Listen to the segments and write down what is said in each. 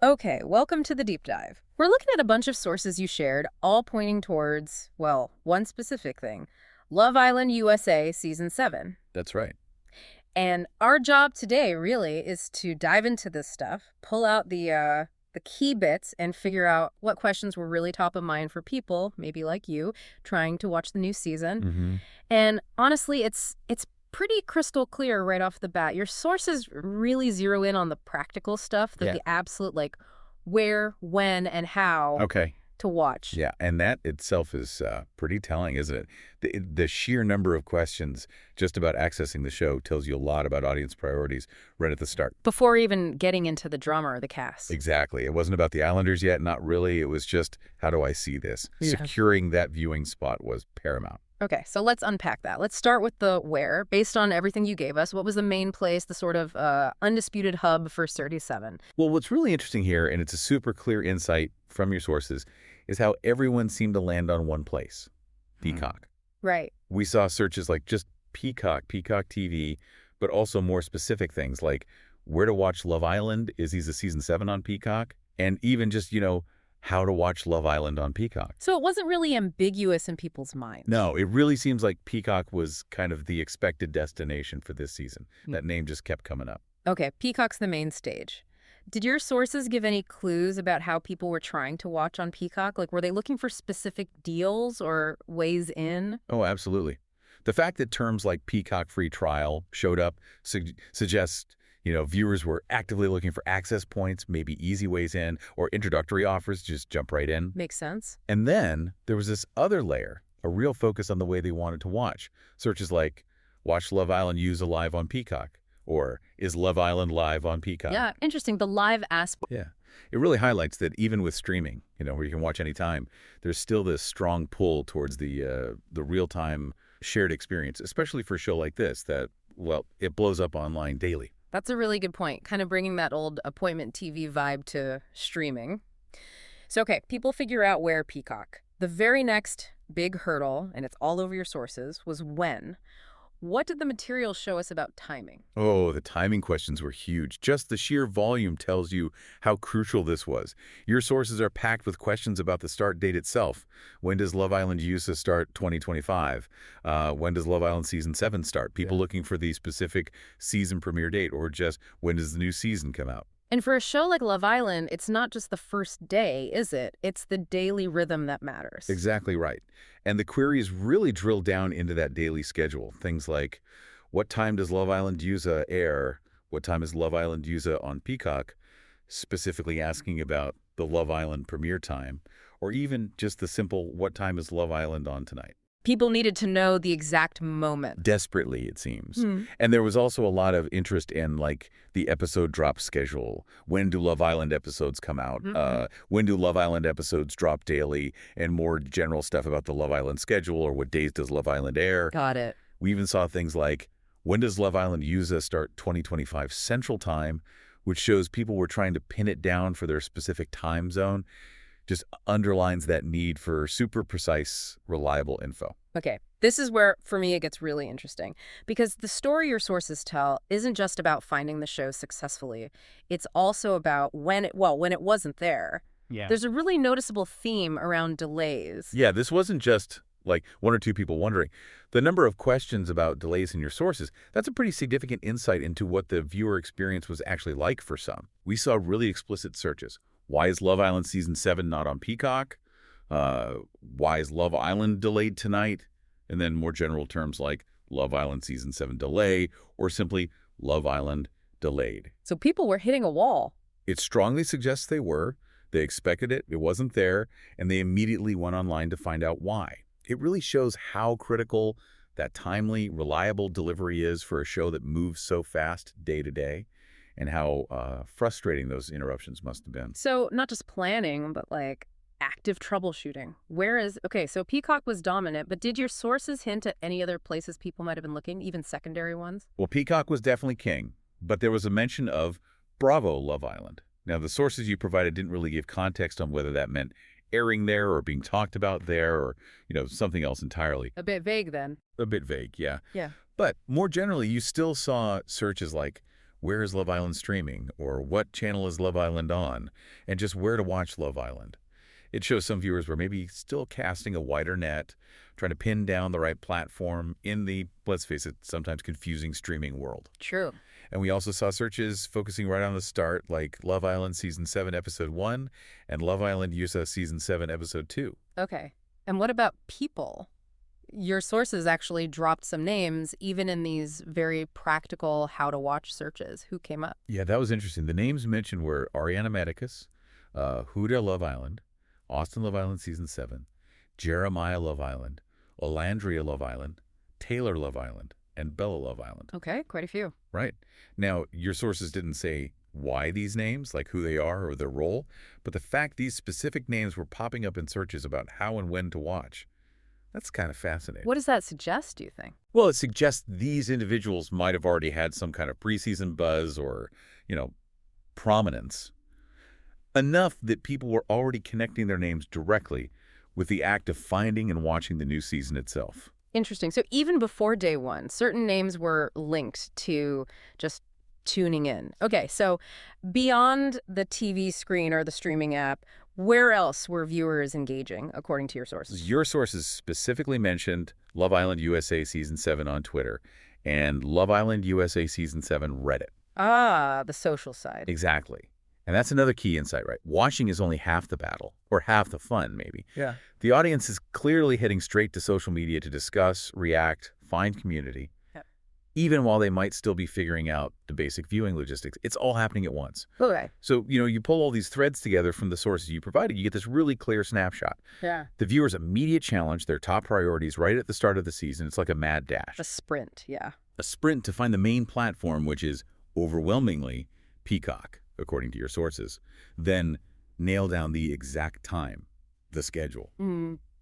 Okay, welcome to the deep dive. We're looking at a bunch of sources you shared, all pointing towards, well, one specific thing: Love Island USA Season 7. That's right. And our job today really is to dive into this stuff, pull out the key bits and figure out what questions were really top of mind for people, maybe like you, trying to watch the new season. Mm-hmm. And honestly, it's pretty crystal clear right off the bat. Your sources really zero in on the practical stuff, Yeah. the absolute like where, when, and how Okay. to watch. Yeah, and that itself is pretty telling, isn't it? The sheer number of questions just about accessing the show tells you a lot about audience priorities right at the start. Before even getting into the drama or the cast. Exactly. It wasn't about the Islanders yet, not really. It was just, how do I see this? Yeah. Securing that viewing spot was paramount. Okay, so let's unpack that. Let's start with the where. Based on everything you gave us, what was the main place, the sort of undisputed hub for 37? Well, what's really interesting here, and it's a super clear insight from your sources, is how everyone seemed to land on one place, Peacock. Right. We saw searches like just Peacock, Peacock TV, but also more specific things like where to watch Love Island. Is he a season 7 on Peacock? And even just, how to watch Love Island on Peacock. So it wasn't really ambiguous in people's minds. No, it really seems like Peacock was kind of the expected destination for this season. That name just kept coming up. Okay, Peacock's the main stage. Did your sources give any clues about how people were trying to watch on Peacock? Like, were they looking for specific deals or ways in? Oh, absolutely. The fact that terms like Peacock free trial showed up suggests, viewers were actively looking for access points, maybe easy ways in, or introductory offers, just jump right in. Makes sense. And then there was this other layer, a real focus on the way they wanted to watch. Searches like, watch Love Island USA live on Peacock, or is Love Island live on Peacock? Yeah, interesting. The live aspect. Yeah. It really highlights that even with streaming, where you can watch anytime, there's still this strong pull towards the real-time shared experience, especially for a show like this that, well, it blows up online daily. That's a really good point, kind of bringing that old appointment TV vibe to streaming. So, okay, people figure out where Peacock. The very next big hurdle, and it's all over your sources, was when. What did the material show us about timing? Oh, the timing questions were huge. Just the sheer volume tells you how crucial this was. Your sources are packed with questions about the start date itself. When does Love Island USA start 2025? When does Love Island Season 7 start? People looking for the specific season premiere date, or just when does the new season come out? And for a show like Love Island, it's not just the first day, is it? It's the daily rhythm that matters. Exactly right. And the queries really drill down into that daily schedule. Things like, what time does Love Island USA air? What time is Love Island USA on Peacock? Specifically asking about the Love Island premiere time. Or even just the simple, what time is Love Island on tonight? People needed to know the exact moment. Desperately, it seems. And there was also a lot of interest in, like, the episode drop schedule. When do Love Island episodes come out? When do Love Island episodes drop daily? And more general stuff about the Love Island schedule, or what days does Love Island air? Got it. We even saw things like, when does Love Island USA start 2025 Central Time, which shows people were trying to pin it down for their specific time zone. Just underlines that need for super precise, reliable info. Okay, this is where, for me, it gets really interesting. Because the story your sources tell isn't just about finding the show successfully. It's also about when it wasn't there. Yeah. There's a really noticeable theme around delays. Yeah, this wasn't just like one or two people wondering. The number of questions about delays in your sources, that's a pretty significant insight into what the viewer experience was actually like for some. We saw really explicit searches. Why is Love Island Season 7 not on Peacock? Why is Love Island delayed tonight? And then more general terms like Love Island Season 7 delay, or simply Love Island delayed. So people were hitting a wall. It strongly suggests they were. They expected it, it wasn't there, and they immediately went online to find out why. It really shows how critical that timely, reliable delivery is for a show that moves so fast day to day, and how frustrating those interruptions must have been. So not just planning, but like active troubleshooting. Okay, so Peacock was dominant, but did your sources hint at any other places people might have been looking, even secondary ones? Well, Peacock was definitely king, but there was a mention of Bravo Love Island. Now, the sources you provided didn't really give context on whether that meant airing there or being talked about there or, something else entirely. A bit vague then. A bit vague, yeah. Yeah. But more generally, you still saw searches like, where is Love Island streaming, or what channel is Love Island on, and just where to watch Love Island. It shows some viewers were maybe still casting a wider net, trying to pin down the right platform in the, let's face it, sometimes confusing streaming world. True. And we also saw searches focusing right on the start, like Love Island Season 7, Episode 1, and Love Island USA Season 7, Episode 2. Okay. And what about people? Your sources actually dropped some names, even in these very practical how-to-watch searches. Who came up? Yeah, that was interesting. The names mentioned were Ariana Medicus, Huda Love Island, Austin Love Island Season 7, Jeremiah Love Island, Olandria Love Island, Taylor Love Island, and Bella Love Island. Okay, quite a few. Right. Now, your sources didn't say why these names, like who they are or their role, but the fact these specific names were popping up in searches about how and when to watch, that's kind of fascinating. What does that suggest, do you think? Well, it suggests these individuals might have already had some kind of preseason buzz or, prominence, enough that people were already connecting their names directly with the act of finding and watching the new season itself. Interesting. So even before day one, certain names were linked to just tuning in. Okay, so beyond the TV screen or the streaming app, where else were viewers engaging, according to your sources? Your sources specifically mentioned Love Island USA Season 7 on Twitter and Love Island USA Season 7 Reddit. Ah, the social side. Exactly. And that's another key insight, right? Watching is only half the battle, or half the fun, maybe. Yeah. The audience is clearly heading straight to social media to discuss, react, find community, even while they might still be figuring out the basic viewing logistics. It's all happening at once. Okay. So, you pull all these threads together from the sources you provided, you get this really clear snapshot. Yeah. The viewer's immediate challenge, their top priorities right at the start of the season. It's like a mad dash. A sprint, yeah. A sprint to find the main platform, which is overwhelmingly Peacock, according to your sources. Then nail down the exact time, the schedule.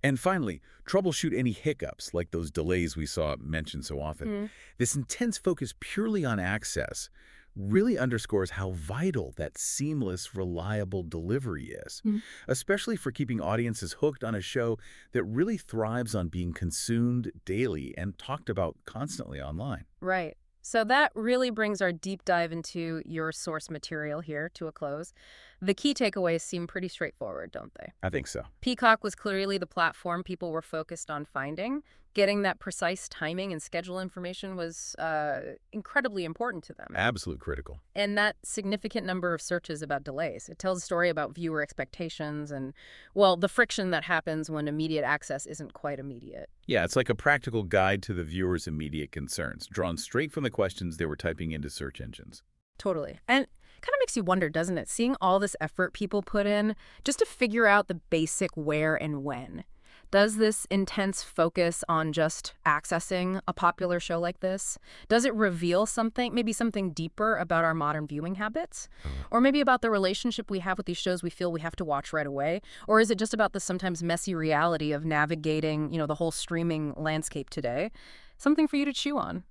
And finally, troubleshoot any hiccups like those delays we saw mentioned so often. This intense focus purely on access really underscores how vital that seamless, reliable delivery is, especially for keeping audiences hooked on a show that really thrives on being consumed daily and talked about constantly online. Right. So that really brings our deep dive into your source material here to a close. The key takeaways seem pretty straightforward, don't they? I think so. Peacock was clearly the platform people were focused on finding. Getting that precise timing and schedule information was incredibly important to them. Absolute critical. And that significant number of searches about delays. It tells a story about viewer expectations and, well, the friction that happens when immediate access isn't quite immediate. Yeah, it's like a practical guide to the viewer's immediate concerns, drawn straight from the questions they were typing into search engines. Totally. And it kind of makes you wonder, doesn't it? Seeing all this effort people put in just to figure out the basic where and when. Does this intense focus on just accessing a popular show like this, does it reveal something, maybe something deeper about our modern viewing habits? Or maybe about the relationship we have with these shows we feel we have to watch right away? Or is it just about the sometimes messy reality of navigating, the whole streaming landscape today? Something for you to chew on.